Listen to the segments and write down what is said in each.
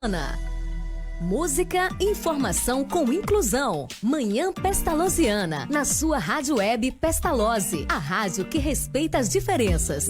Ana. Música, informação com inclusão. Manhã Pestalozziana, na sua rádio web Pestalozzi, a rádio que respeita as diferenças.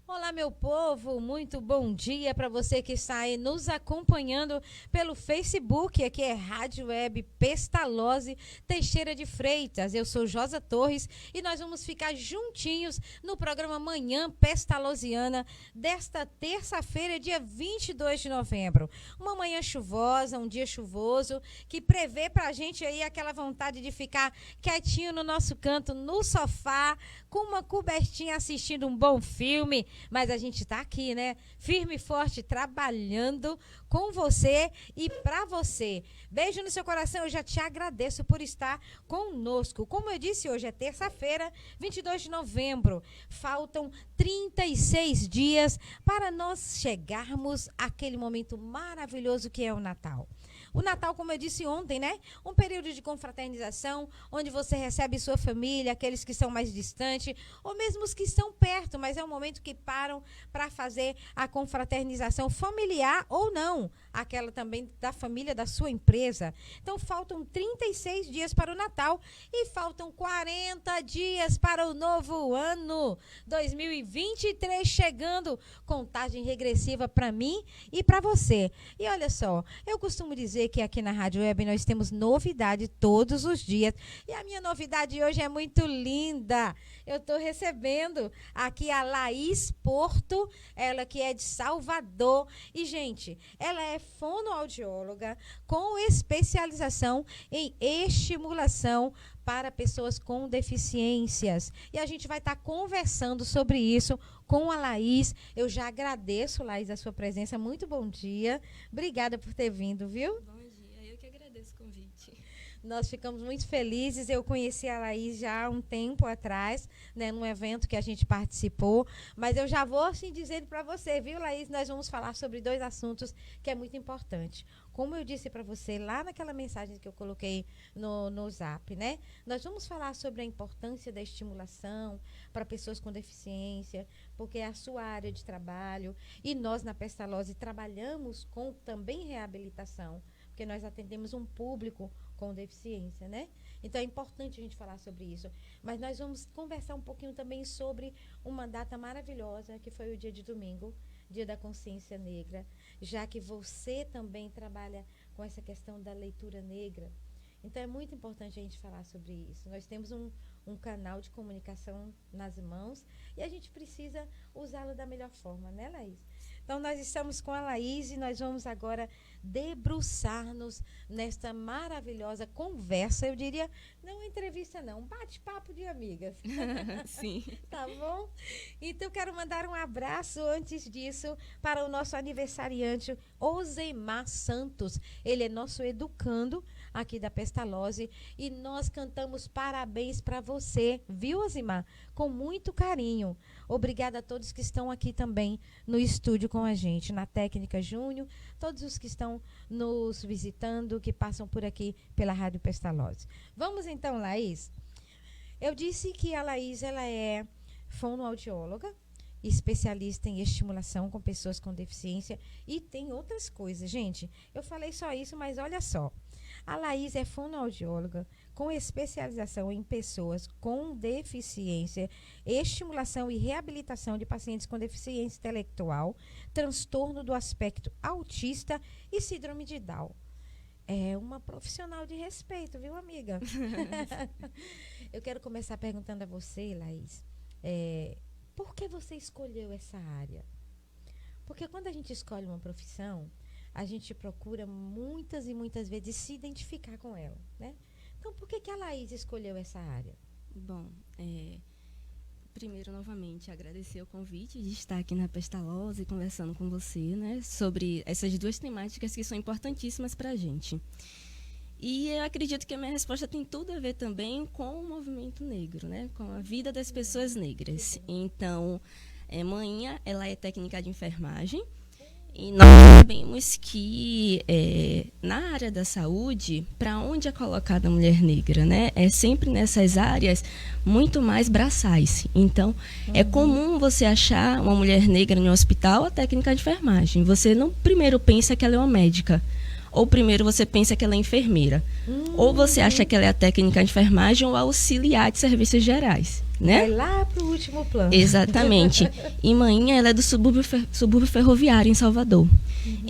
Olá, meu povo, muito bom dia para você que está aí nos acompanhando pelo Facebook. Aqui é Rádio Web Pestalozzi Teixeira de Freitas. Eu sou Josa Torres e nós vamos ficar juntinhos no programa Manhã Pestalozziana desta terça-feira, dia 22 de novembro. Uma manhã chuvosa, um dia chuvoso, que prevê para a gente aí aquela vontade de ficar quietinho no nosso canto, no sofá, com uma cobertinha assistindo um bom filme. Mas a gente está aqui, né? Firme e forte, trabalhando com você e para você. Beijo no seu coração, eu já te agradeço por estar conosco. Como eu disse, hoje é terça-feira, 22 de novembro. Faltam 36 dias para nós chegarmos àquele momento maravilhoso que é o Natal. O Natal, como eu disse ontem, né? Um período de confraternização, onde você recebe sua família, aqueles que são mais distantes, ou mesmo os que estão perto, mas é um momento que param para fazer a confraternização familiar ou não, aquela também da família da sua empresa. Então, faltam 36 dias para o Natal e faltam 40 dias para o novo ano 2023 chegando, contagem regressiva para mim e para você. E olha só, eu costumo dizer que aqui na Rádio Web nós temos novidade todos os dias. E a minha novidade hoje é muito linda. Eu estou recebendo aqui a Laís Porto, ela que é de Salvador. E, gente, ela é fonoaudióloga com especialização em estimulação para pessoas com deficiências. E a gente vai estar conversando sobre isso com a Laís. Eu já agradeço, Laís, a sua presença. Muito bom dia. Obrigada por ter vindo, viu? Bom dia. Eu que agradeço o convite. Nós ficamos muito felizes. Eu conheci a Laís já há um tempo atrás, né, num evento que a gente participou. Mas eu já vou assim dizendo para você, viu, Laís? Nós vamos falar sobre dois assuntos que é muito importante. Como eu disse para você lá naquela mensagem que eu coloquei no Zap, né? Nós vamos falar sobre a importância da estimulação para pessoas com deficiência, porque é a sua área de trabalho. E nós, na Pestalozzi, trabalhamos com também reabilitação, porque nós atendemos um público com deficiência, né? Então, é importante a gente falar sobre isso. Mas nós vamos conversar um pouquinho também sobre uma data maravilhosa, que foi o dia de domingo, Dia da Consciência Negra, já que você também trabalha com essa questão da leitura negra. Então, é muito importante a gente falar sobre isso. Nós temos um canal de comunicação nas mãos e a gente precisa usá-lo da melhor forma, né, Laís? Então, nós estamos com a Laís e nós vamos agora debruçar-nos nesta maravilhosa conversa. Eu diria, não entrevista não, um bate-papo de amigas. Sim. Tá bom? Então, quero mandar um abraço antes disso para o nosso aniversariante, Osemar Santos. Ele é nosso educando aqui da Pestalozzi e nós cantamos parabéns para você, viu, Osemar? Com muito carinho. Obrigada a todos que estão aqui também no estúdio com a gente, na Técnica Júnior, todos os que estão nos visitando, que passam por aqui pela Rádio Pestalozzi. Vamos então, Laís. Eu disse que a Laís ela é fonoaudióloga, especialista em estimulação com pessoas com deficiência e tem outras coisas, gente. Eu falei só isso, mas olha só. A Laís é fonoaudióloga com especialização em pessoas com deficiência, estimulação e reabilitação de pacientes com deficiência intelectual, transtorno do aspecto autista e síndrome de Down. É uma profissional de respeito, viu, amiga? Eu quero começar perguntando a você, Laís, por que você escolheu essa área? Porque quando a gente escolhe uma profissão, a gente procura muitas e muitas vezes se identificar com ela, né? Então, por que a Laís escolheu essa área? Bom, primeiro, novamente, agradecer o convite de estar aqui na Pestalozzi conversando com você, né, sobre essas duas temáticas que são importantíssimas para a gente. E eu acredito que a minha resposta tem tudo a ver também com o movimento negro, né, com a vida das pessoas negras. Então, Manhã, ela é técnica de enfermagem. E nós sabemos que na área da saúde, para onde é colocada a mulher negra, né? É sempre nessas áreas muito mais braçais. Então, é comum você achar uma mulher negra no hospital, a técnica de enfermagem. Você não primeiro pensa que ela é uma médica. Ou primeiro você pensa que ela é enfermeira. Ou você acha que ela é a técnica de enfermagem ou auxiliar de serviços gerais. Né? Vai lá para o último plano. Exatamente. E Mainha, ela é do subúrbio ferroviário em Salvador.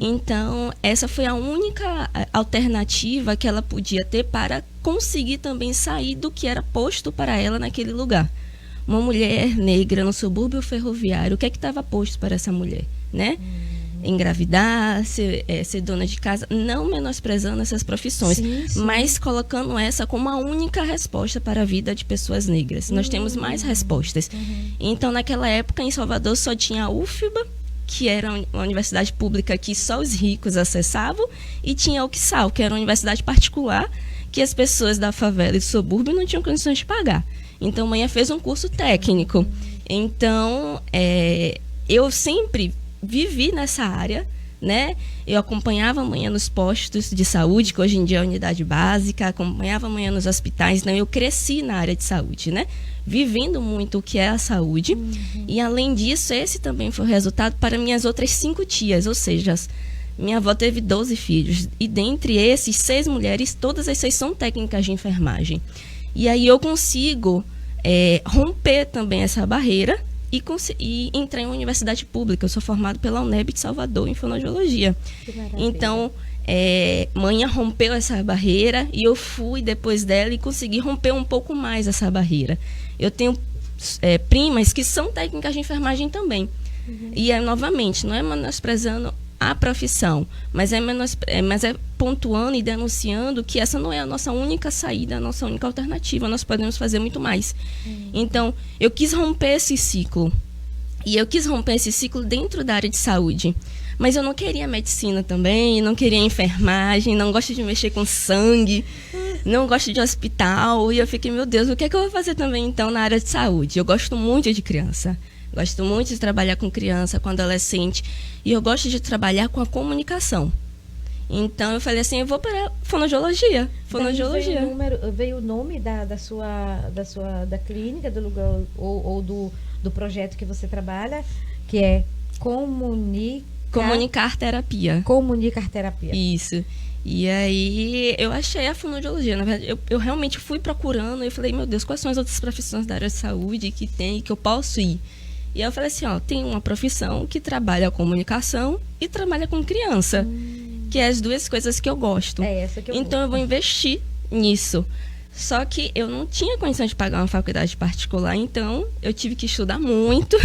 Então, essa foi a única alternativa que ela podia ter para conseguir também sair do que era posto para ela naquele lugar. Uma mulher negra no subúrbio ferroviário, o que é que estava posto para essa mulher, né? Engravidar, ser dona de casa, não menosprezando essas profissões, sim. Mas colocando essa como a única resposta para a vida de pessoas negras. Nós temos mais respostas. Então, naquela época, em Salvador, só tinha a UFBA, que era uma universidade pública que só os ricos acessavam, e tinha a UXAL, que era uma universidade particular, que as pessoas da favela e do subúrbio não tinham condições de pagar. Então, Mainha fez um curso técnico. Então, eu sempre vivi nessa área, né? Eu acompanhava a Mainha nos postos de saúde, que hoje em dia é unidade básica, acompanhava a Mainha nos hospitais, então eu cresci na área de saúde, né? Vivendo muito o que é a saúde. E além disso, esse também foi o resultado para minhas outras 5 tias, ou seja, minha avó teve 12 filhos, e dentre esses, 6 mulheres, todas as 6 são técnicas de enfermagem. E aí eu consigo romper também essa barreira, e entrei em uma universidade pública. Eu sou formado pela UNEB de Salvador em fonoaudiologia. Então, Mainha rompeu essa barreira e eu fui depois dela e consegui romper um pouco mais essa barreira. Eu tenho primas que são técnicas de enfermagem também. E, novamente, não é menosprezando a profissão, mas é pontuando e denunciando que essa não é a nossa única saída, a nossa única alternativa. Nós podemos fazer muito mais. Então, eu quis romper esse ciclo. E eu quis romper esse ciclo dentro da área de saúde. Mas eu não queria medicina também, não queria enfermagem, não gosto de mexer com sangue, não gosto de hospital. E eu fiquei, meu Deus, o que é que eu vou fazer também, então, na área de saúde? Eu gosto muito de criança. Gosto muito de trabalhar com criança, com adolescente. E eu gosto de trabalhar com a comunicação. Então, eu falei assim, eu vou para fonoaudiologia. Veio o nome da clínica, do lugar, ou do projeto que você trabalha, que é Comunicar Terapia. Comunicar Terapia. Isso. E aí, eu achei a fonoaudiologia. Na verdade, eu realmente fui procurando. E eu falei, meu Deus, quais são as outras profissões da área de saúde que tem, que eu posso ir? E aí eu falei assim, tem uma profissão que trabalha a comunicação e trabalha com criança, que é as duas coisas que eu gosto. Então eu vou investir nisso. Só que eu não tinha condição de pagar uma faculdade particular, então eu tive que estudar muito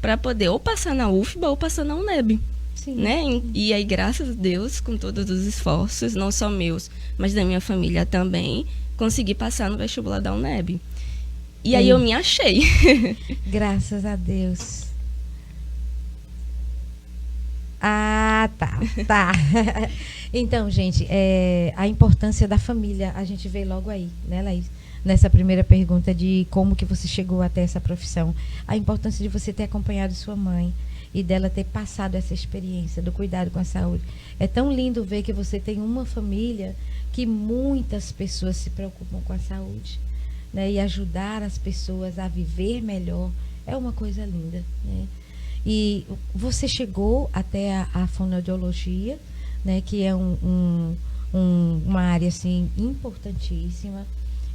para poder ou passar na UFBA ou passar na UNEB. Né? E aí, graças a Deus, com todos os esforços, não só meus, mas da minha família também, consegui passar no vestibular da UNEB. E aí eu me achei. Graças a Deus. Ah, tá. Então, gente, a importância da família, a gente vê logo aí, né, Laís? Nessa primeira pergunta de como que você chegou até essa profissão. A importância de você ter acompanhado sua mãe e dela ter passado essa experiência do cuidado com a saúde. É tão lindo ver que você tem uma família que muitas pessoas se preocupam com a saúde. Né, e ajudar as pessoas a viver melhor é uma coisa linda, né? E você chegou até a fonoaudiologia, né, que é uma área assim importantíssima.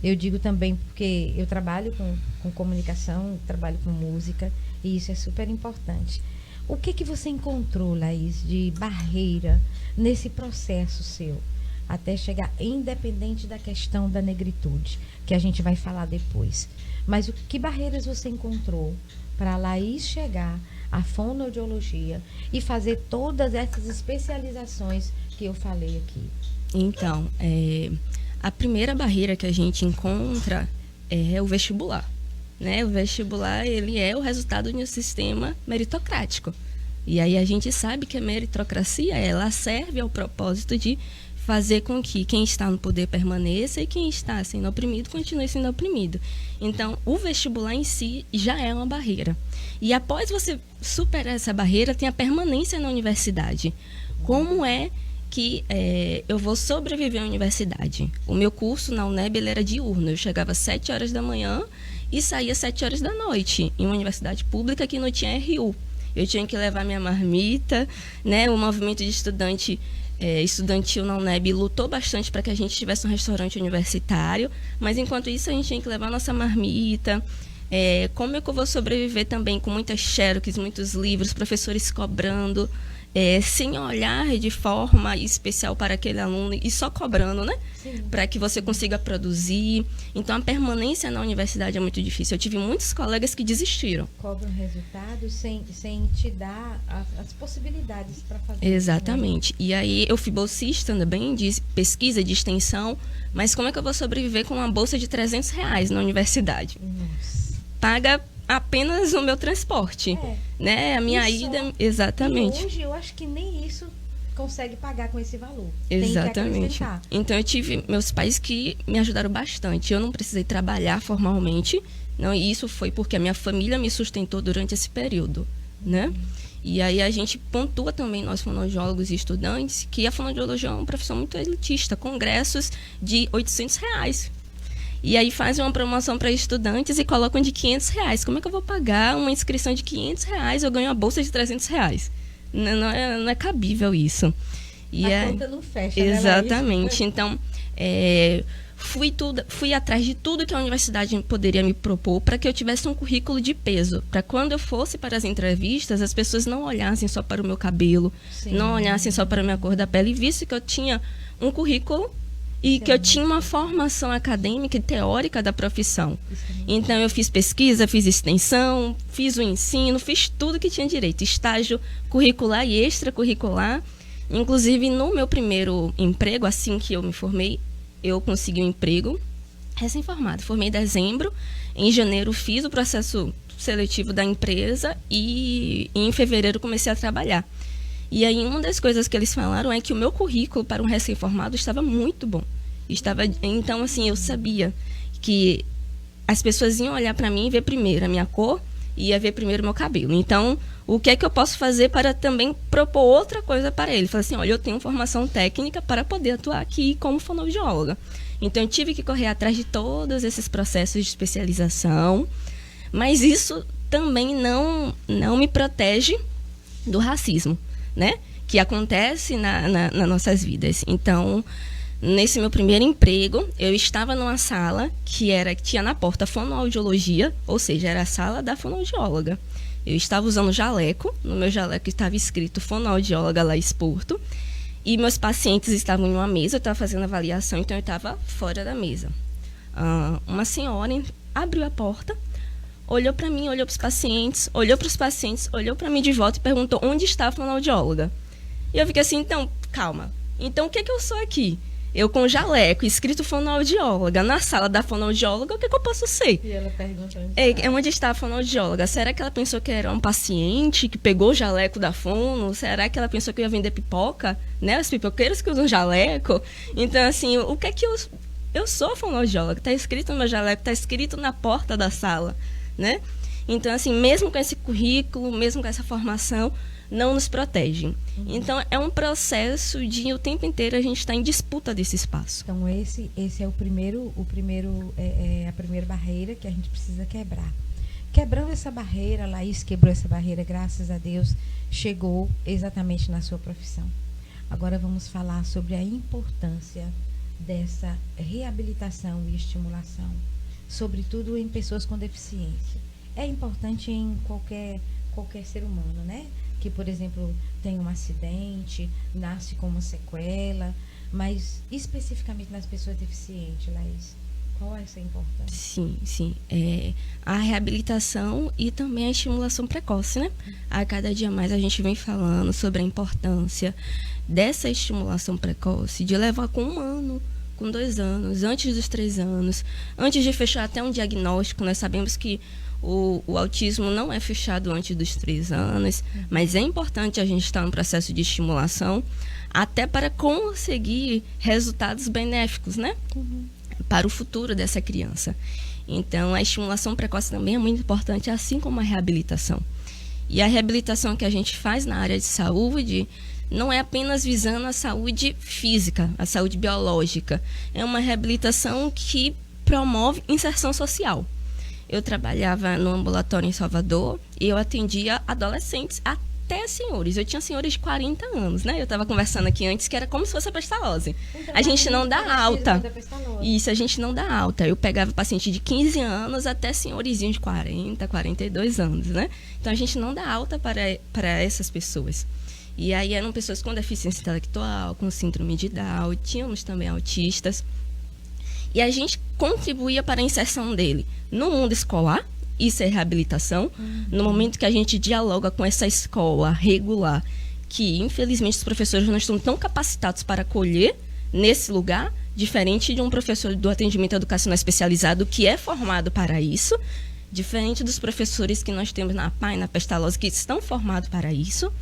Eu digo também porque eu trabalho com comunicação, trabalho com música, e isso é super importante. O que você encontrou, Laís, de barreira nesse processo seu? Até chegar, independente da questão da negritude, que a gente vai falar depois. Mas que barreiras você encontrou para a Laís chegar à fonoaudiologia e fazer todas essas especializações que eu falei aqui? Então, a primeira barreira que a gente encontra é o vestibular. Né? O vestibular, ele é o resultado de um sistema meritocrático. E aí a gente sabe que a meritocracia, ela serve ao propósito de fazer com que quem está no poder permaneça e quem está sendo oprimido continue sendo oprimido. Então, o vestibular em si já é uma barreira. E após você superar essa barreira, tem a permanência na universidade. Como é que eu vou sobreviver à universidade? O meu curso na UNEB ele era diurno. Eu chegava às 7 horas da manhã e saía às 7 horas da noite, em uma universidade pública que não tinha RU. Eu tinha que levar minha marmita, né? O movimento de estudantil na UNEB lutou bastante para que a gente tivesse um restaurante universitário, mas enquanto isso a gente tinha que levar nossa marmita. Como é que eu vou sobreviver também com muitas xerox, muitos livros, professores cobrando, sem olhar de forma especial para aquele aluno e só cobrando, né? Para que você consiga produzir. Então, a permanência na universidade é muito difícil. Eu tive muitos colegas que desistiram. Cobram resultados sem te dar as possibilidades para fazer. Exatamente. Isso, né? E aí, eu fui bolsista também de pesquisa, de extensão, mas como é que eu vou sobreviver com uma bolsa de R$300 na universidade? Nossa. Paga apenas o meu transporte, né? A minha ida, exatamente. E hoje eu acho que nem isso consegue pagar com esse valor. Exatamente. Tem que então eu tive meus pais que me ajudaram bastante. Eu não precisei trabalhar formalmente, não, e isso foi porque a minha família me sustentou durante esse período, né? E aí a gente pontua também, nós fonoaudiólogos e estudantes, que a fonoaudiologia é uma profissão muito elitista, congressos de R$800. E aí fazem uma promoção para estudantes e colocam de R$500. Como é que eu vou pagar uma inscrição de R$500? Eu ganho a bolsa de R$300. Não é cabível isso. E a conta não fecha. Exatamente. Né, então, fui atrás de tudo que a universidade poderia me propor para que eu tivesse um currículo de peso. Para quando eu fosse para as entrevistas, as pessoas não olhassem só para o meu cabelo, não olhassem só para a minha cor da pele, visto que eu tinha um currículo e que eu tinha uma formação acadêmica e teórica da profissão. Então, eu fiz pesquisa, fiz extensão, fiz o ensino, fiz tudo que tinha direito. Estágio curricular e extracurricular. Inclusive, no meu primeiro emprego, assim que eu me formei, eu consegui um emprego recém-formado. Formei em dezembro. Em janeiro, fiz o processo seletivo da empresa e em fevereiro comecei a trabalhar. E aí, uma das coisas que eles falaram é que o meu currículo para um recém-formado estava muito bom. Então, assim, eu sabia que as pessoas iam olhar para mim e ver primeiro a minha cor e ia ver primeiro o meu cabelo. Então, o que é que eu posso fazer para também propor outra coisa para ele? Falei assim, olha, eu tenho formação técnica para poder atuar aqui como fonoaudióloga. Então, eu tive que correr atrás de todos esses processos de especialização, mas isso também não me protege do racismo, né? Que acontece nas nossas vidas. Então, nesse meu primeiro emprego, eu estava numa sala que tinha na porta fonoaudiologia, ou seja, era a sala da fonoaudióloga. Eu estava usando jaleco, no meu jaleco estava escrito fonoaudióloga Laís Porto, e meus pacientes estavam em uma mesa, eu estava fazendo avaliação, então eu estava fora da mesa. Uma senhora abriu a porta, olhou para mim, olhou para os pacientes, olhou para mim de volta e perguntou onde está a fonoaudióloga. E eu fiquei assim, então, calma. Então, o que é que eu sou aqui? Eu com jaleco, escrito fonoaudióloga, na sala da fonoaudióloga, o que é que eu posso ser? E ela perguntou onde está a fonoaudióloga? Será que ela pensou que era um paciente que pegou o jaleco da fono? Será que ela pensou que eu ia vender pipoca? Né? Os pipoqueiros que usam jaleco. Então, assim, o que é que eu sou fonoaudióloga? Está escrito no meu jaleco, está escrito na porta da sala, né? Então, assim, mesmo com esse currículo, mesmo com essa formação, não nos protegem. Então, é um processo de o tempo inteiro a gente está em disputa desse espaço. Então, esse é a primeira barreira que a gente precisa quebrar. Quebrando essa barreira, a Laís quebrou essa barreira, graças a Deus, chegou exatamente na sua profissão. Agora vamos falar sobre a importância dessa reabilitação e estimulação, sobretudo em pessoas com deficiência. É importante em qualquer ser humano, né? Que, por exemplo, tem um acidente, nasce com uma sequela, mas especificamente nas pessoas deficientes, Laís, qual é essa importância? Sim. A reabilitação e também a estimulação precoce, né? A cada dia mais a gente vem falando sobre a importância dessa estimulação precoce, de levar com 1 ano, com 2 anos, antes dos 3 anos, antes de fechar até um diagnóstico. Nós sabemos que O autismo não é fechado antes dos 3 anos, mas é importante a gente estar no processo de estimulação até para conseguir resultados benéficos, né? Para o futuro dessa criança. Então, a estimulação precoce também é muito importante, assim como a reabilitação. E a reabilitação que a gente faz na área de saúde não é apenas visando a saúde física, a saúde biológica. É uma reabilitação que promove inserção social. Eu trabalhava no ambulatório em Salvador e eu atendia adolescentes até senhores. Eu tinha senhores de 40 anos, né? Eu estava conversando aqui antes que era como se fosse a pestalose. A gente não dá alta. Isso, a gente não dá alta. Eu pegava paciente de 15 anos até senhorizinho de 40, 42 anos, né? Então, a gente não dá alta para essas pessoas. E aí eram pessoas com deficiência intelectual, com síndrome de Down, tínhamos também autistas. E a gente contribuía para a inserção dele no mundo escolar, isso é reabilitação, no momento que a gente dialoga com essa escola regular, que infelizmente os professores não estão tão capacitados para acolher nesse lugar, diferente de um professor do atendimento educacional especializado que é formado para isso, diferente dos professores que nós temos na PAI, na Pestalozzi, que estão formados para isso,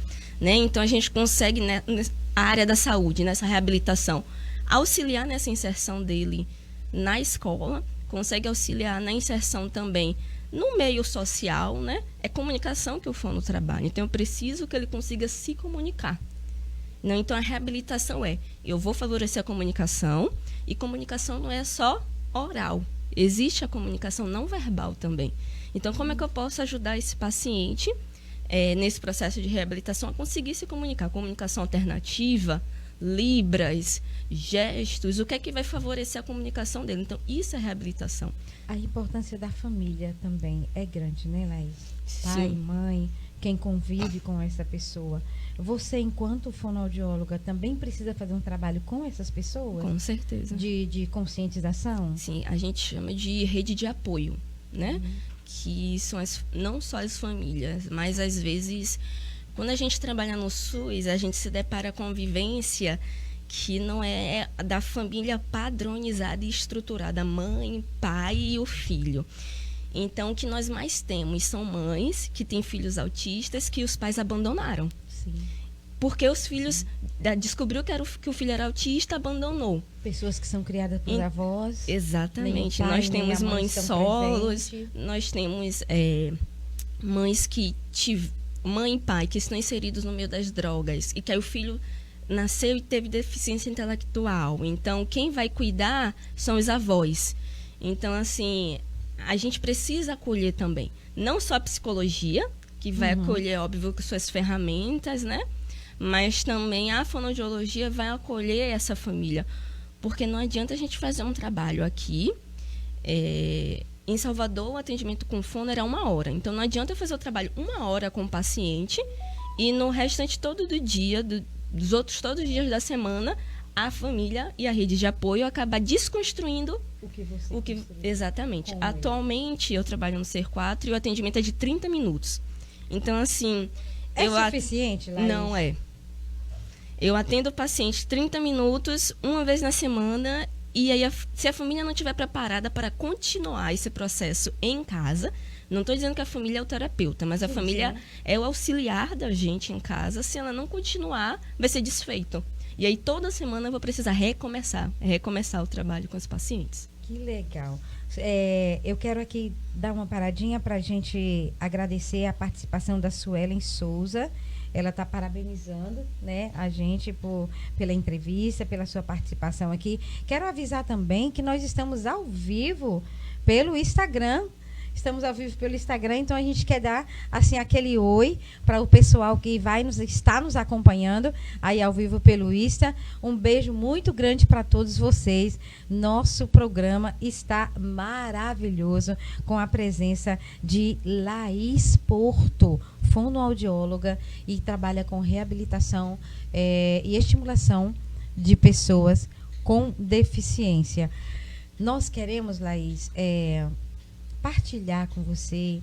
né? Então a gente consegue, né, a área da saúde, nessa reabilitação, auxiliar nessa inserção dele na escola, consegue auxiliar na inserção também no meio social, né? É comunicação que o fono trabalha, então eu preciso que ele consiga se comunicar. Não, então a reabilitação eu vou favorecer a comunicação, e comunicação não é só oral, existe a comunicação não verbal também. Então como é que eu posso ajudar esse paciente nesse processo de reabilitação a conseguir se comunicar? Comunicação alternativa, libras, gestos, o que é que vai favorecer a comunicação dele? Então, isso é reabilitação. A importância da família também é grande, né, Laís? Pai, Sim. mãe, quem convive com essa pessoa. Você, enquanto fonoaudióloga, também precisa fazer um trabalho com essas pessoas? Com certeza. De conscientização? Sim, a gente chama de rede de apoio, né? Que são não só as famílias, mas às vezes, quando a gente trabalha no SUS, a gente se depara com vivência que não é da família padronizada e estruturada, mãe, pai e o filho. Então, o que nós mais temos são mães que têm filhos autistas que os pais abandonaram. Sim. Porque os filhos descobriu que o filho era autista, abandonou. Pessoas que são criadas por avós. Exatamente. Nem o pai, Nós temos nem a mãe mães estão solos, presentes. nós temos mães que mãe e pai que estão inseridos no meio das drogas e que aí o filho nasceu e teve deficiência intelectual. Então, quem vai cuidar são os avós. Então, assim, a gente precisa acolher também. Não só a psicologia, que vai acolher, óbvio, com suas ferramentas, né? Mas também a fonoaudiologia vai acolher essa família. Porque não adianta a gente fazer um trabalho aqui. Em Salvador, o atendimento com fono era 1 hora. Então, não adianta eu fazer o trabalho 1 hora com o paciente e no restante todo do dia, dos outros todos os dias da semana, a família e a rede de apoio acabar desconstruindo O que você construiu. Exatamente. Com Atualmente, eu trabalho no CER4 e o atendimento é de 30 minutos. Então, assim... É suficiente, Laís? Não é. Eu atendo o paciente 30 minutos, uma vez na semana, e aí, se a família não estiver preparada para continuar esse processo em casa, não estou dizendo que a família é o terapeuta, mas a família é o auxiliar da gente em casa, se ela não continuar, vai ser desfeito. E aí, toda semana eu vou precisar recomeçar o trabalho com os pacientes. Que legal. Eu quero aqui dar uma paradinha para a gente agradecer a participação da Suelen Souza. Ela está parabenizando, né, a gente pela entrevista, pela sua participação aqui. Quero avisar também que nós estamos ao vivo pelo Instagram. Estamos ao vivo pelo Instagram, então a gente quer dar assim aquele oi para o pessoal que está nos acompanhando aí ao vivo pelo Insta. Um beijo muito grande para todos vocês. Nosso programa está maravilhoso com a presença de Laís Porto, fonoaudióloga, e trabalha com reabilitação e estimulação de pessoas com deficiência. Nós queremos, Laís, partilhar com você,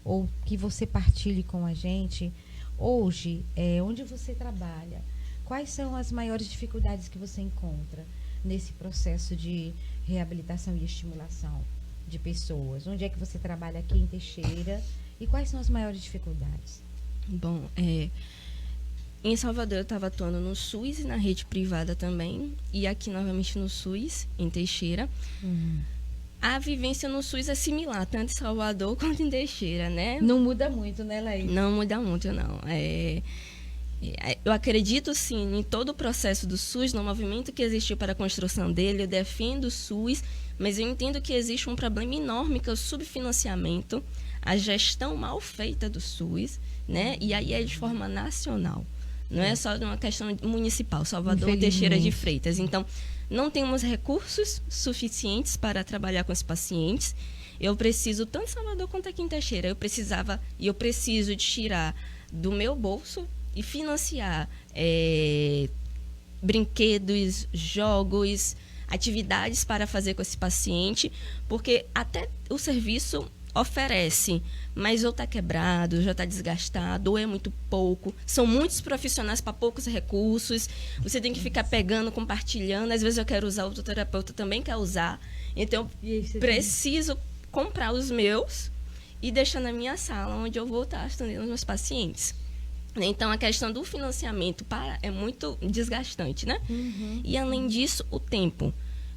ou que você partilhe com a gente, hoje, onde você trabalha, quais são as maiores dificuldades que você encontra nesse processo de reabilitação e estimulação? de pessoas? Onde é que você trabalha aqui em Teixeira? E quais são as maiores dificuldades? Bom, em Salvador eu estava atuando no SUS e na rede privada também. E aqui novamente no SUS, em Teixeira. A vivência no SUS é similar, tanto em Salvador quanto em Teixeira, né? Não muda muito, né, Laís? Não muda muito, não. Eu acredito, sim, em todo o processo do SUS, no movimento que existiu para a construção dele. Eu defendo o SUS, mas eu entendo que existe um problema enorme, que é o subfinanciamento, a gestão mal feita do SUS, né? E aí é de forma nacional. Não é só de uma questão municipal, Salvador, Teixeira de Freitas. Então, não temos recursos suficientes para trabalhar com os pacientes. Eu preciso, tanto em Salvador quanto aqui em Teixeira, eu preciso de tirar do meu bolso e financiar brinquedos, jogos, atividades para fazer com esse paciente, porque até o serviço oferece, mas ou está quebrado, já está desgastado, ou é muito pouco. São muitos profissionais para poucos recursos. Você tem que ficar pegando, compartilhando. Às vezes eu quero usar, outro terapeuta também quer usar. Então, eu preciso comprar os meus e deixar na minha sala, onde eu vou estar atendendo os meus pacientes. Então, a questão do financiamento é muito desgastante, né? E, além disso, o tempo.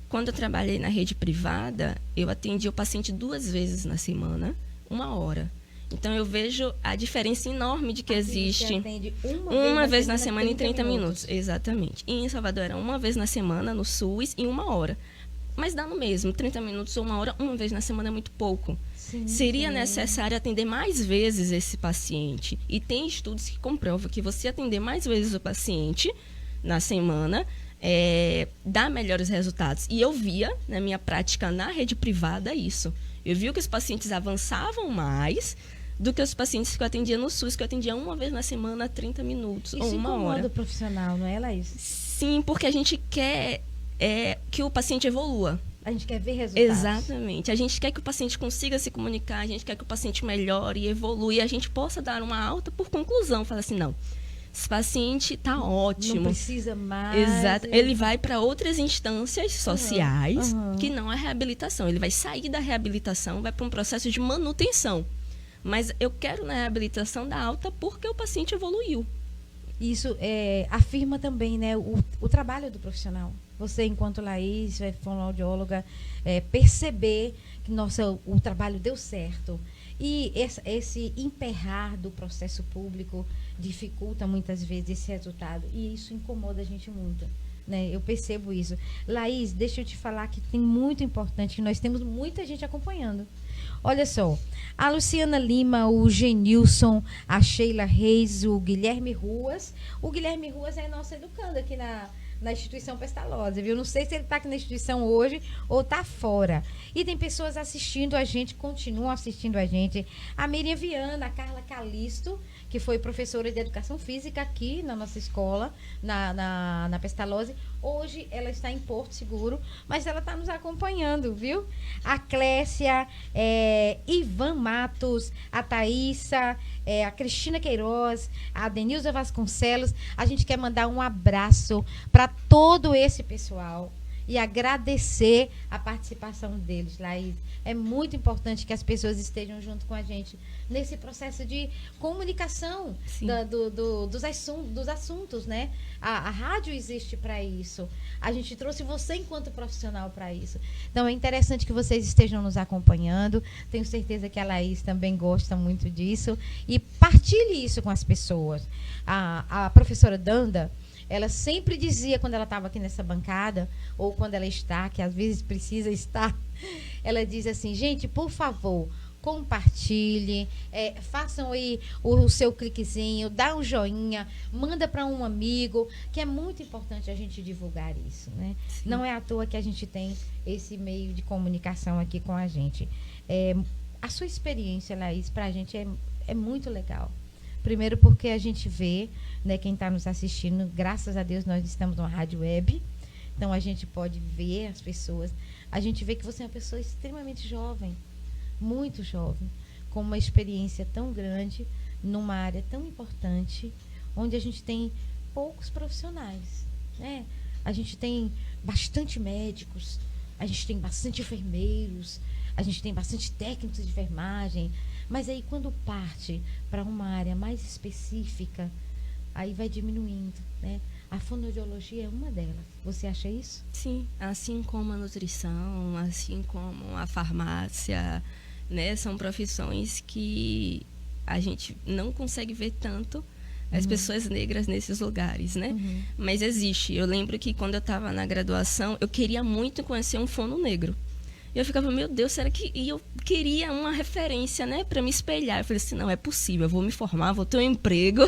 Quando eu trabalhei na rede privada, eu atendi o paciente 2 vezes na semana, 1 hora. Então, eu vejo a diferença enorme de que existe. Você atende uma vez na semana em 30 minutos. Exatamente. E em Salvador era 1 vez na semana, no SUS, em 1 hora. Mas dá no mesmo, 30 minutos ou 1 hora, 1 vez na semana é muito pouco. Seria necessário atender mais vezes esse paciente. E tem estudos que comprovam que você atender mais vezes o paciente na semana dá melhores resultados. E eu via, na minha prática na rede privada, isso. Eu vi que os pacientes avançavam mais do que os pacientes que eu atendia no SUS, que eu atendia 1 vez na semana, 30 minutos ou 1 hora. Isso incomoda o profissional, não é, Laís? Sim, porque a gente quer que o paciente evolua. A gente quer ver resultados. Exatamente. A gente quer que o paciente consiga se comunicar, a gente quer que o paciente melhore e evolua, e a gente possa dar uma alta por conclusão. Falar assim, não, esse paciente está ótimo. Não precisa mais. Exato. Ele vai para outras instâncias sociais, que não é reabilitação. Ele vai sair da reabilitação, vai para um processo de manutenção. Mas eu quero na reabilitação dar alta porque o paciente evoluiu. Isso afirma também, né, o trabalho do profissional. Você, enquanto Laís, fonoaudióloga, perceber que o trabalho deu certo. E esse emperrar do processo público dificulta muitas vezes esse resultado. E isso incomoda a gente muito. Né? Eu percebo isso. Laís, deixa eu te falar que tem muito importante, que nós temos muita gente acompanhando. Olha só, a Luciana Lima, o Genilson, a Sheila Reis, o Guilherme Ruas. O Guilherme Ruas é nosso educando aqui na instituição Pestalozzi, viu? Não sei se ele está aqui na instituição hoje ou está fora. E tem pessoas assistindo a gente, continuam assistindo a gente. A Miriam Viana, a Carla Calisto, que foi professora de educação física aqui na nossa escola, na Pestalozzi. Hoje ela está em Porto Seguro, mas ela está nos acompanhando, viu? A Clécia, Ivan Matos, a Thaísa, a Cristina Queiroz, a Denilza Vasconcelos. A gente quer mandar um abraço para todo esse pessoal e agradecer a participação deles, Laís. É muito importante que as pessoas estejam junto com a gente nesse processo de comunicação dos assuntos, né? A rádio existe para isso. A gente trouxe você enquanto profissional para isso. Então, é interessante que vocês estejam nos acompanhando. Tenho certeza que a Laís também gosta muito disso. E partilhe isso com as pessoas. A professora Danda, ela sempre dizia, quando ela estava aqui nessa bancada, ou quando ela está, que às vezes precisa estar, ela diz assim, gente, por favor, compartilhe, façam aí o seu cliquezinho, dá um joinha, manda para um amigo, que é muito importante a gente divulgar isso, né? Não é à toa que a gente tem esse meio de comunicação aqui com a gente. A sua experiência, Laís, para a gente é muito legal. Primeiro porque a gente vê, né, quem está nos assistindo, graças a Deus nós estamos numa rádio web, então a gente pode ver as pessoas. A gente vê que você é uma pessoa extremamente jovem, muito jovem, com uma experiência tão grande, numa área tão importante, onde a gente tem poucos profissionais, né? A gente tem bastante médicos, a gente tem bastante enfermeiros, a gente tem bastante técnicos de enfermagem, mas aí quando parte para uma área mais específica, aí vai diminuindo, né? A fonoaudiologia é uma delas. Você acha isso? Sim, assim como a nutrição, assim como a farmácia, né? São profissões que a gente não consegue ver tanto as pessoas negras nesses lugares, né? Mas existe. Eu lembro que quando eu estava na graduação, eu queria muito conhecer um fono negro. E eu ficava, meu Deus, será que... E eu queria uma referência, né? Para me espelhar. Eu falei assim, não, é possível. Eu vou me formar, vou ter um emprego...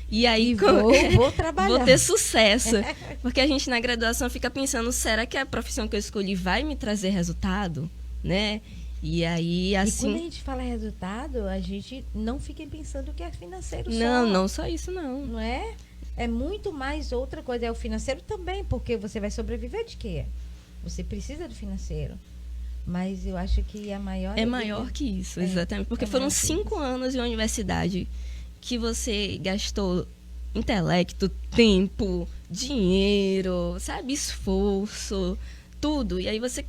E aí vou trabalhar. Vou ter sucesso. Porque a gente na graduação fica pensando, será que a profissão que eu escolhi vai me trazer resultado? Né? E aí, assim... E quando a gente fala resultado, a gente não fica pensando que é financeiro só. Não só isso, não. Não é? É muito mais outra coisa. É o financeiro também, porque você vai sobreviver de quê? Você precisa do financeiro. Mas eu acho que a maior... É maior que isso, exatamente. Porque foram 5 anos em universidade que você gastou intelecto, tempo, dinheiro, sabe, esforço, tudo. E aí você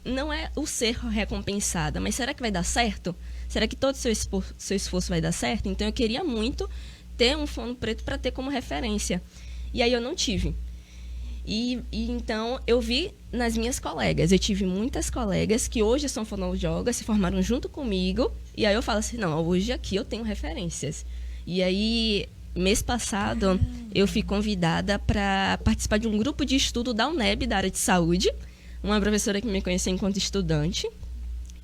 não é o ser recompensada, mas será que vai dar certo? Será que todo o seu esforço vai dar certo? Então eu queria muito ter um fono preto para ter como referência. E aí eu não tive. E então eu vi nas minhas colegas, eu tive muitas colegas que hoje são fonoaudiólogas, se formaram junto comigo, e aí eu falo assim, não, hoje aqui eu tenho referências. E aí, mês passado, eu fui convidada para participar de um grupo de estudo da UNEB, da área de saúde. Uma professora que me conheceu enquanto estudante.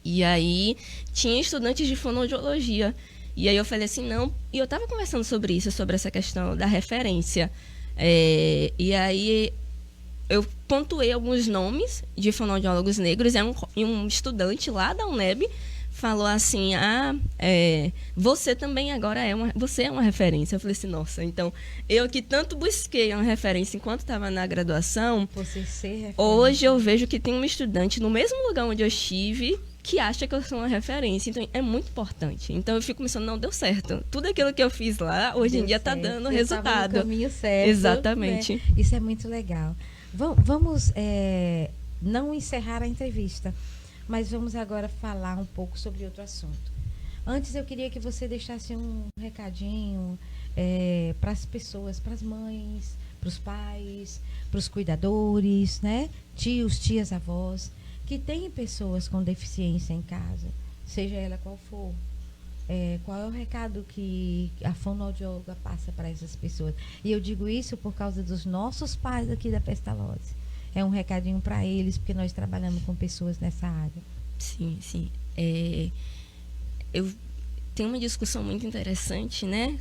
E aí, tinha estudantes de fonoaudiologia. E aí eu falei assim, não... E eu estava conversando sobre isso, sobre essa questão da referência. E aí, eu pontuei alguns nomes de fonoaudiólogos negros. E um estudante lá da UNEB falou assim, você também agora você é uma referência. Eu falei assim, nossa, então eu que tanto busquei uma referência enquanto estava na graduação, você ser referência. Hoje eu vejo que tem um estudante no mesmo lugar onde eu estive que acha que eu sou uma referência. Então é muito importante. Então eu fico pensando, não, deu certo. Tudo aquilo que eu fiz lá, hoje em dia está dando resultado. Estava no caminho certo. Exatamente. Né? Isso é muito legal. Vamos não encerrar a entrevista, mas vamos agora falar um pouco sobre outro assunto. Antes eu queria que você deixasse um recadinho para as pessoas, para as mães, para os pais, para os cuidadores, né? Tios, tias, avós, que têm pessoas com deficiência em casa, seja ela qual for. Qual é o recado que a fonoaudióloga passa para essas pessoas? E eu digo isso por causa dos nossos pais aqui da Pestalozzi. É um recadinho para eles, porque nós trabalhamos com pessoas nessa área. Sim, sim. Eu tenho uma discussão muito interessante, né?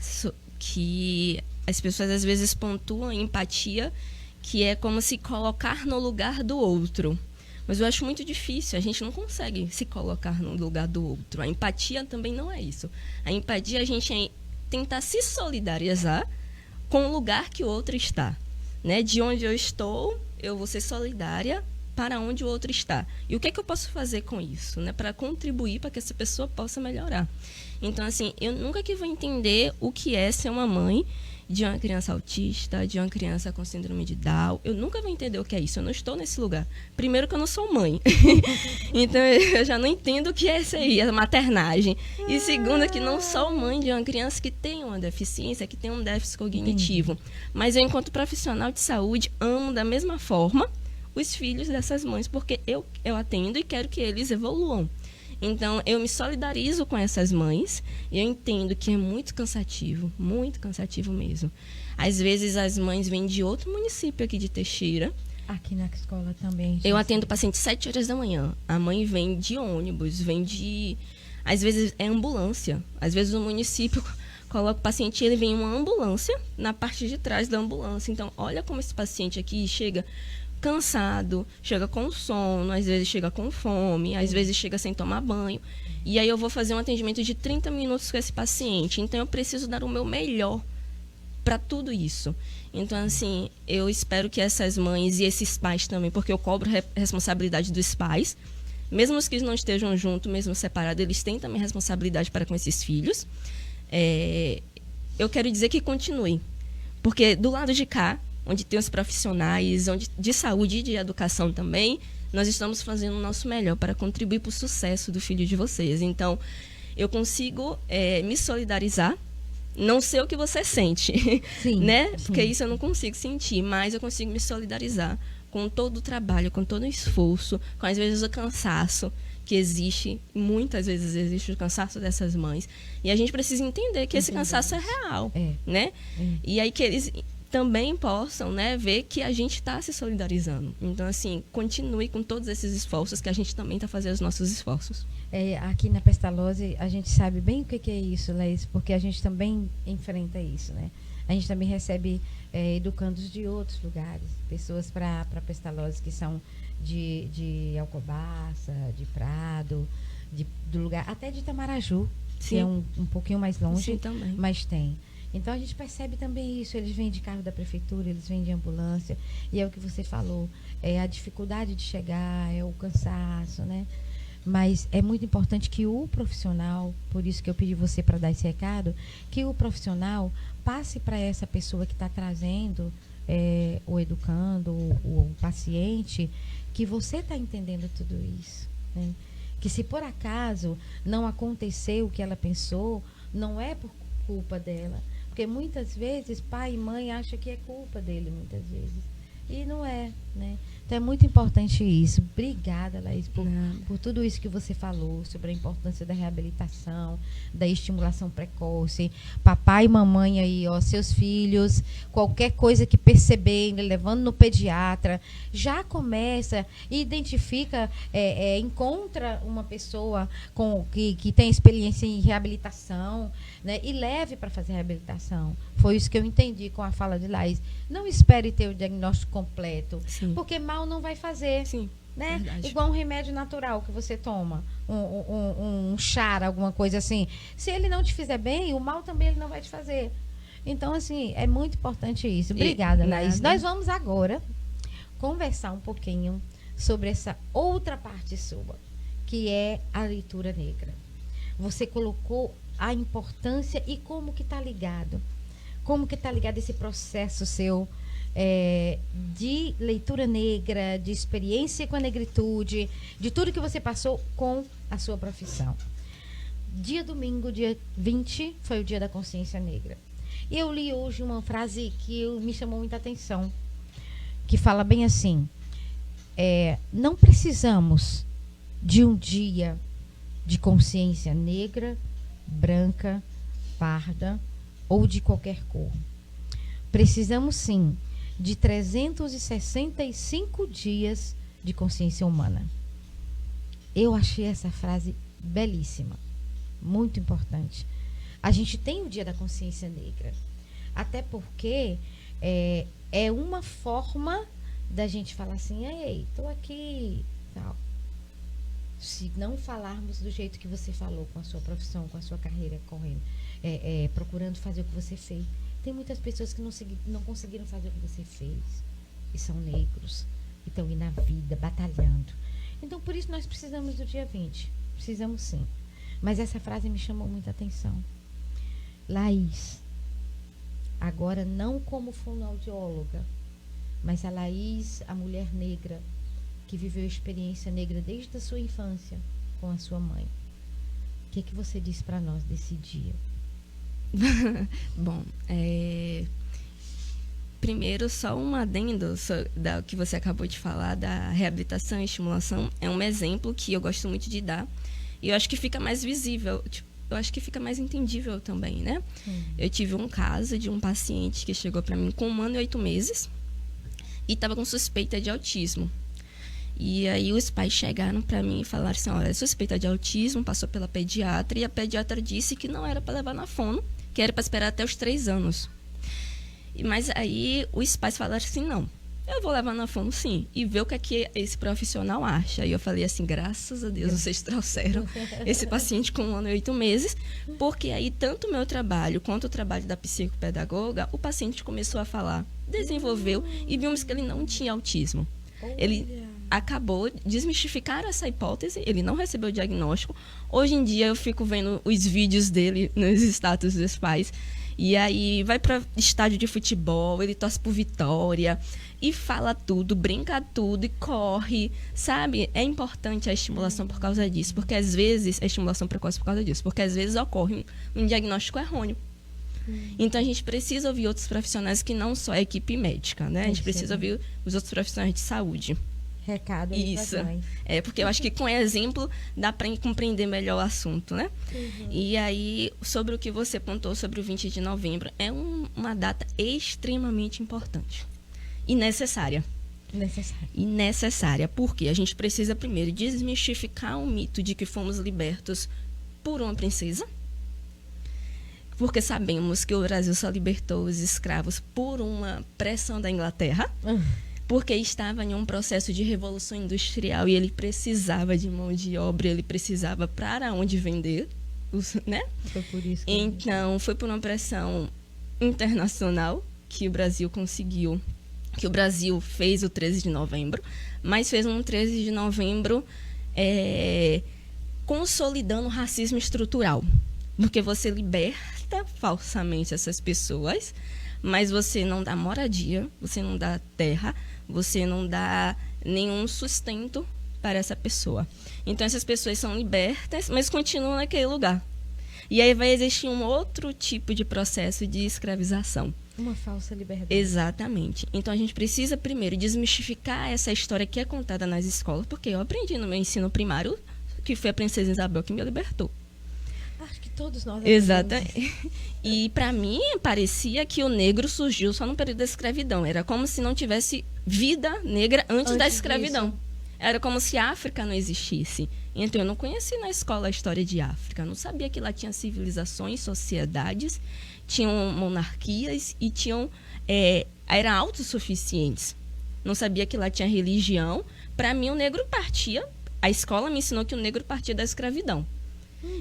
Que as pessoas às vezes pontuam empatia, que é como se colocar no lugar do outro. Mas eu acho muito difícil, a gente não consegue se colocar no lugar do outro. A empatia também não é isso. A empatia, a gente é tentar se solidarizar com o lugar que o outro está. Né? De onde eu estou, eu vou ser solidária para onde o outro está. E o que é que eu posso fazer com isso? Né? Para contribuir para que essa pessoa possa melhorar. Então, assim, eu nunca que vou entender o que é ser uma mãe de uma criança autista, de uma criança com síndrome de Down. Eu nunca vou entender o que é isso. Eu não estou nesse lugar. Primeiro que eu não sou mãe. Então, eu já não entendo o que é isso aí, a maternagem. E segundo que não sou mãe de uma criança que tem uma deficiência, que tem um déficit cognitivo. Mas eu, enquanto profissional de saúde, amo da mesma forma os filhos dessas mães, porque eu atendo e quero que eles evoluam. Então, eu me solidarizo com essas mães e eu entendo que é muito cansativo mesmo. Às vezes, as mães vêm de outro município aqui de Teixeira. Aqui na escola também. Eu atendo paciente 7 horas da manhã. A mãe vem de ônibus, às vezes é ambulância. Às vezes o município coloca o paciente, ele vem em uma ambulância na parte de trás da ambulância. Então, olha como esse paciente aqui chega cansado, chega com sono, às vezes chega com fome, às vezes chega sem tomar banho. E aí eu vou fazer um atendimento de 30 minutos com esse paciente. Então eu preciso dar o meu melhor para tudo isso. Então, assim, eu espero que essas mães e esses pais também, porque eu cobro responsabilidade dos pais, mesmo os que não estejam juntos, mesmo separados, eles têm também responsabilidade para com esses filhos. Eu quero dizer que continue. Porque do lado de cá, onde tem os profissionais, de saúde e de educação também, nós estamos fazendo o nosso melhor para contribuir para o sucesso do filho de vocês. Então, eu consigo me solidarizar. Não sei o que você sente, Sim, né? sim. Porque isso eu não consigo sentir, mas eu consigo me solidarizar com todo o trabalho, com todo o esforço, com às vezes o cansaço que existe, muitas vezes existe o cansaço dessas mães. E a gente precisa entender que esse cansaço é real, né? E aí que eles também possam, né, ver que a gente está se solidarizando. Então, assim, continue com todos esses esforços, que a gente também está fazendo os nossos esforços. Aqui na Pestalozzi, a gente sabe bem o que é isso, Laís, porque a gente também enfrenta isso, né? A gente também recebe educandos de outros lugares, pessoas para Pestalozzi que são de Alcobaça, de Prado, do lugar, até de Itamaraju, Sim. que é um pouquinho mais longe, Sim, também. mas tem. Então, a gente percebe também isso. Eles vêm de carro da prefeitura, eles vêm de ambulância. E é o que você falou. É a dificuldade de chegar, é o cansaço, né? Mas é muito importante que o profissional, por isso que eu pedi você para dar esse recado, que o profissional passe para essa pessoa que está trazendo o educando, o paciente, que você está entendendo tudo isso, né? Que se por acaso não aconteceu o que ela pensou, não é por culpa dela. Porque muitas vezes pai e mãe acham que é culpa dele, muitas vezes. E não é, né? Então é muito importante isso. Obrigada, Laís, por tudo isso que você falou sobre a importância da reabilitação, da estimulação precoce. Papai e mamãe aí, ó, seus filhos, qualquer coisa que perceberem, levando no pediatra, já começa e identifica, encontra uma pessoa que tem experiência em reabilitação, né, e leve para fazer reabilitação. Foi isso que eu entendi com a fala de Laís. Não espere ter o diagnóstico completo, Sim. porque mal não vai fazer. Sim, né? verdade. Igual um remédio natural que você toma, um chá, alguma coisa assim. Se ele não te fizer bem, o mal também ele não vai te fazer. Então, assim, é muito importante isso. Obrigada, Laís. Nós vamos agora conversar um pouquinho sobre essa outra parte sua, que é a leitura negra. Você colocou a importância e como que está ligado. Como que está ligado esse processo seu de leitura negra, de experiência com a negritude, de tudo que você passou com a sua profissão. Domingo, dia 20, foi o Dia da Consciência Negra. E eu li hoje uma frase que me chamou muita atenção, que fala bem assim, não precisamos de um dia de consciência negra, branca, parda ou de qualquer cor. Precisamos, sim, de 365 dias de consciência humana. Eu achei essa frase belíssima, muito importante. A gente tem o Dia da Consciência Negra, até porque é uma forma da gente falar assim, ei, estou aqui, tal. Se não falarmos do jeito que você falou, com a sua profissão, com a sua carreira correndo, procurando fazer o que você fez. Tem muitas pessoas que não conseguiram fazer o que você fez, e são negros, e estão aí na vida, batalhando. Então, por isso, nós precisamos do dia 20. Precisamos, sim. Mas essa frase me chamou muita atenção. Laís, agora não como fonoaudióloga, mas a Laís, a mulher negra, que viveu a experiência negra desde a sua infância com a sua mãe. O que você diz para nós desse dia? Bom, primeiro só um adendo da que você acabou de falar, da reabilitação e estimulação, é um exemplo que eu gosto muito de dar, e eu acho que fica mais visível, eu acho que fica mais entendível também, né? Eu tive um caso de um paciente que chegou para mim com 1 ano e 8 meses e estava com suspeita de autismo. E aí os pais chegaram para mim e falaram assim, olha, suspeita de autismo, passou pela pediatra, e a pediatra disse que não era para levar na fono, que era para esperar até os 3 anos. Mas aí os pais falaram assim, não, eu vou levar na fono sim, e ver o que é que esse profissional acha. E eu falei assim, graças a Deus vocês trouxeram esse paciente com 1 ano e 8 meses, porque aí tanto o meu trabalho quanto o trabalho da psicopedagoga, o paciente começou a falar, desenvolveu, e vimos que ele não tinha autismo. Ele acabou de desmistificar essa hipótese, ele não recebeu o diagnóstico. Hoje em dia eu fico vendo os vídeos dele nos status dos pais, E aí vai para estádio de futebol, ele torce por Vitória e fala tudo, brinca tudo e corre, sabe? É importante a estimulação por causa disso, porque às vezes, a estimulação precoce por causa disso, porque às vezes ocorre um diagnóstico errôneo. Então a gente precisa ouvir outros profissionais que não só a equipe médica, né? A gente precisa ouvir os outros profissionais de saúde. Recado aí. Isso. Porque eu acho que com exemplo dá para compreender melhor o assunto, né? E aí, sobre o que você pontuou sobre o 20 de novembro, é uma data extremamente importante e necessária. E necessária, porque a gente precisa primeiro desmistificar o mito de que fomos libertos por uma princesa, porque sabemos que o Brasil só libertou os escravos por uma pressão da Inglaterra, porque estava em um processo de revolução industrial e ele precisava de mão de obra, ele precisava para onde vender, né? Foi por isso que então, foi por uma pressão internacional que o Brasil conseguiu, que o Brasil fez o 13 de novembro, mas fez um 13 de novembro consolidando o racismo estrutural, porque você liberta falsamente essas pessoas, mas você não dá moradia, você não dá terra, você não dá nenhum sustento para essa pessoa. Então essas pessoas são libertas, mas continuam naquele lugar. E aí vai existir um outro tipo de processo de escravização. Uma falsa liberdade. Exatamente. Então a gente precisa primeiro desmistificar essa história que é contada nas escolas, porque eu aprendi no meu ensino primário que foi a princesa Isabel que me libertou. Acho que todos nós. Exatamente. E para mim parecia que o negro surgiu só no período da escravidão. Era como se não tivesse vida negra antes da escravidão. Disso. Era como se a África não existisse. Então eu não conheci na escola a história de África. Eu não sabia que lá tinha civilizações, sociedades, tinham monarquias e eram autossuficientes. Não sabia que lá tinha religião. Para mim o negro partia. A escola me ensinou que o negro partia da escravidão.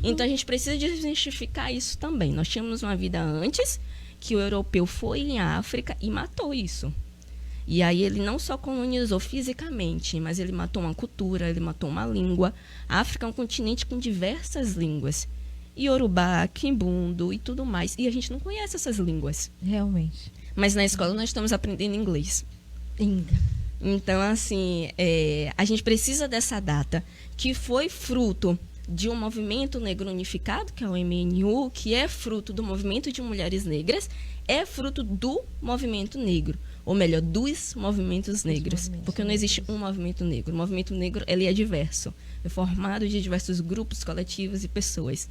Então a gente precisa desmistificar isso também. Nós tínhamos uma vida antes que o europeu foi em África e matou isso. E aí ele não só colonizou fisicamente, mas ele matou uma cultura, ele matou uma língua. A África é um continente com diversas línguas. Iorubá, Quimbundo e tudo mais. E a gente não conhece essas línguas. Realmente. Mas na escola nós estamos aprendendo inglês. Então, assim, a gente precisa dessa data, que foi fruto de um movimento negro unificado, que é o MNU, que é fruto do movimento de mulheres negras, é fruto do movimento negro, ou melhor, dos movimentos negros, porque não existe um movimento negro. O movimento negro, ele é diverso, é formado de diversos grupos, coletivos e pessoas.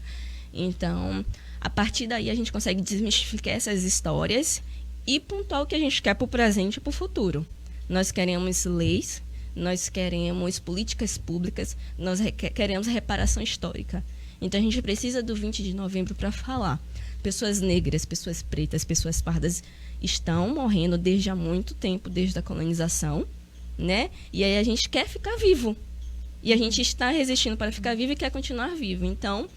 Então, a partir daí a gente consegue desmistificar essas histórias e pontuar o que a gente quer para o presente e para o futuro. Nós queremos leis, nós queremos políticas públicas, nós queremos reparação histórica. Então a gente precisa do 20 de novembro para falar. Pessoas negras, pessoas pretas, pessoas pardas estão morrendo desde há muito tempo, desde a colonização, né? E aí a gente quer ficar vivo. E a gente está resistindo para ficar vivo e quer continuar vivo. Então,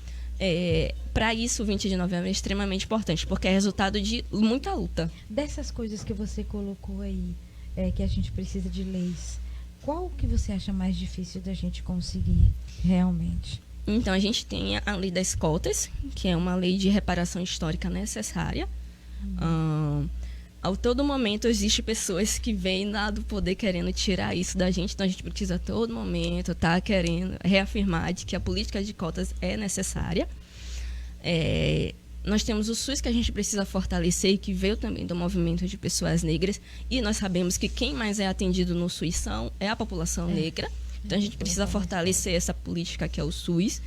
para isso o 20 de novembro é extremamente importante, porque é resultado de muita luta. Dessas coisas que você colocou aí, que a gente precisa de leis, qual que você acha mais difícil da gente conseguir realmente? Então, a gente tem a lei das cotas, que é uma lei de reparação histórica necessária. A todo momento, existem pessoas que vêm lá do poder querendo tirar isso da gente. Então, a gente precisa a todo momento estar querendo reafirmar de que a política de cotas é necessária. Nós temos o SUS, que a gente precisa fortalecer, e que veio também do movimento de pessoas negras. E nós sabemos que quem mais é atendido no SUS é a população negra. Então, a gente precisa fortalecer essa política que é o SUS.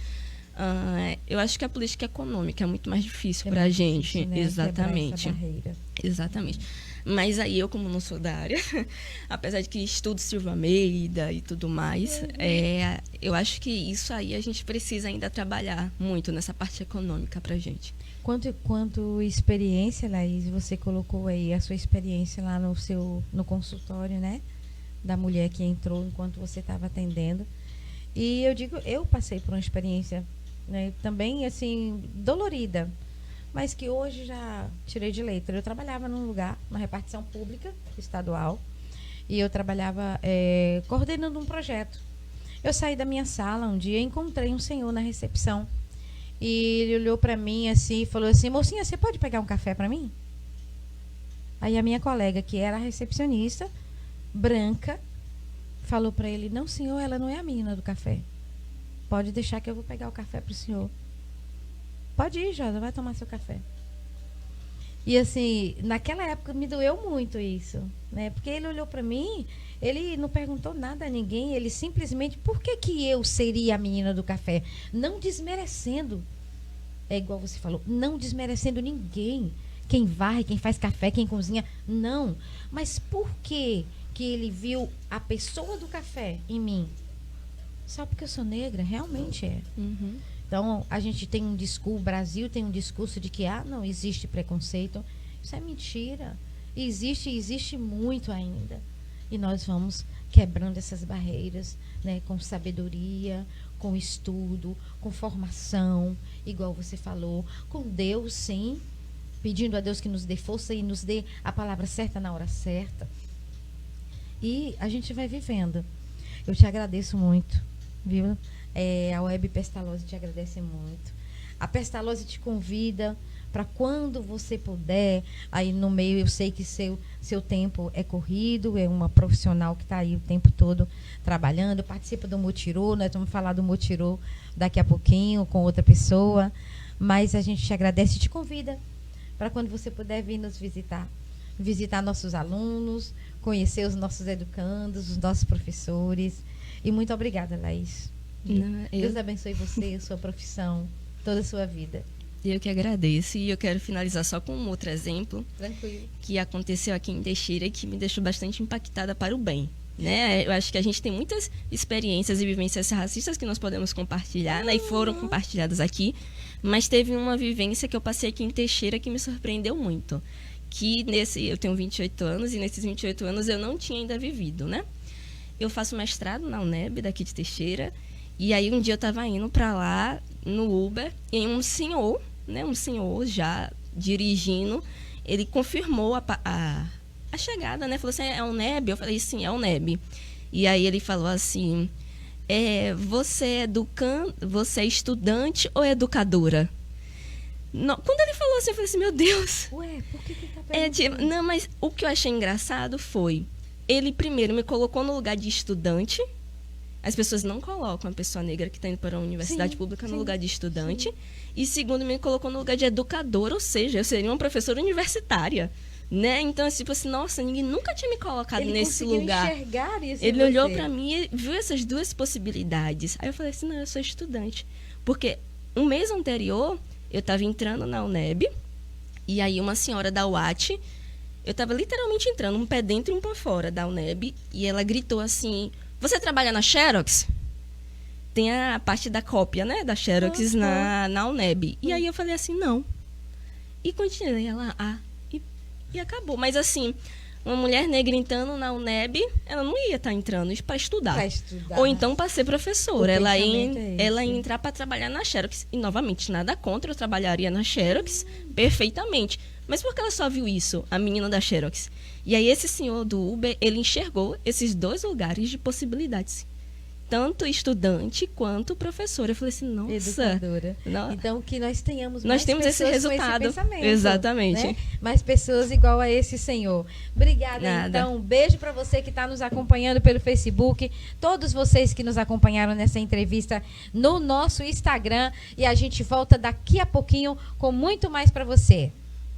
Eu acho que a política econômica é muito mais difícil para a gente. Difícil, né? Exatamente. Quebrar essa barreira. Exatamente. Mas aí eu, como não sou da área, apesar de que estudo Silva Almeida e tudo mais, eu acho que isso aí a gente precisa ainda trabalhar muito nessa parte econômica para a gente. Quanto experiência, Laís, você colocou aí a sua experiência lá no consultório, né? Da mulher que entrou enquanto você estava atendendo. E eu passei por uma experiência, né, também, assim, dolorida, mas que hoje já tirei de letra. Eu trabalhava num lugar, uma repartição pública, estadual, e eu trabalhava coordenando um projeto. Eu saí da minha sala um dia e encontrei um senhor na recepção. E ele olhou para mim assim e falou assim: mocinha, você pode pegar um café para mim? Aí a minha colega, que era a recepcionista, branca, falou para ele: não, senhor, ela não é a menina do café. Pode deixar que eu vou pegar o café pro senhor. Pode ir, Josa, vai tomar seu café. E assim, naquela época me doeu muito isso, né? Porque ele olhou para mim, ele não perguntou nada a ninguém, ele simplesmente, por que eu seria a menina do café? Não desmerecendo, é igual você falou, não desmerecendo ninguém. Quem varre, quem faz café, quem cozinha, não. Mas por que ele viu a pessoa do café em mim? Só porque eu sou negra? Realmente é. Uhum. Então, a gente tem um discurso, o Brasil tem um discurso de que não existe preconceito. Isso é mentira. Existe muito ainda. E nós vamos quebrando essas barreiras, né, com sabedoria, com estudo, com formação, igual você falou, com Deus, sim, pedindo a Deus que nos dê força e nos dê a palavra certa na hora certa. E a gente vai vivendo. Eu te agradeço muito, viu? A Web Pestalozzi te agradece muito. A Pestalozzi te convida para quando você puder, aí no meio, eu sei que seu tempo é corrido, é uma profissional que está aí o tempo todo trabalhando, participa do Mutirô, nós vamos falar do Mutirô daqui a pouquinho com outra pessoa, mas a gente te agradece e te convida para quando você puder vir nos visitar nossos alunos, conhecer os nossos educandos, os nossos professores. E muito obrigada, Laís. Deus abençoe você, sua profissão, toda a sua vida. Eu que agradeço. E eu quero finalizar só com um outro exemplo. Tranquilo. Que aconteceu aqui em Teixeira e que me deixou bastante impactada para o bem. Né? Eu acho que a gente tem muitas experiências e vivências racistas que nós podemos compartilhar, né? E foram compartilhadas aqui. Mas teve uma vivência que eu passei aqui em Teixeira que me surpreendeu muito. Que eu tenho 28 anos e nesses 28 anos eu não tinha ainda vivido, né? Eu faço mestrado na UNEB, daqui de Teixeira. E aí um dia eu estava indo para lá no Uber e um senhor já dirigindo, ele confirmou a chegada, né? Falou assim: é a UNEB? Eu falei: sim, é a UNEB. E aí ele falou assim: você é estudante ou educadora? Não, quando ele falou assim, eu falei assim: meu Deus. Ué, por que tá perguntando? Não, mas o que eu achei engraçado foi, ele primeiro me colocou no lugar de estudante. As pessoas não colocam a pessoa negra que está indo para a universidade pública no lugar de estudante. Sim. E segundo, me colocou no lugar de educadora, ou seja, eu seria uma professora universitária. Né? Então, tipo assim, nossa, ninguém nunca tinha me colocado nesse lugar. Enxergar isso. Ele olhou para mim e viu essas duas possibilidades. Aí eu falei assim: não, eu sou estudante. Porque um mês anterior, eu estava entrando na UNEB, e aí uma senhora da UAT, eu estava literalmente entrando, um pé dentro e um pé fora da UNEB, e ela gritou assim: você trabalha na Xerox? Tem a parte da cópia, né, da Xerox na UNEB. E aí eu falei assim: não. E continuei ela, e acabou. Mas assim, uma mulher negra entrando na UNEB, ela não ia estar entrando para estudar. Ou então para ser professora. Ela ia entrar para trabalhar na Xerox. E, novamente, nada contra, eu trabalharia na Xerox perfeitamente. Mas por que ela só viu isso, a menina da Xerox? E aí esse senhor do Uber, ele enxergou esses dois lugares de possibilidades. Tanto estudante quanto professora. Eu falei assim: nossa. Educadora. Então, que nós tenhamos mais temos esse resultado. Esse pensamento, exatamente. Né? Mais pessoas igual a esse senhor. Obrigada, então. Um beijo para você que está nos acompanhando pelo Facebook. Todos vocês que nos acompanharam nessa entrevista no nosso Instagram. E a gente volta daqui a pouquinho com muito mais para você.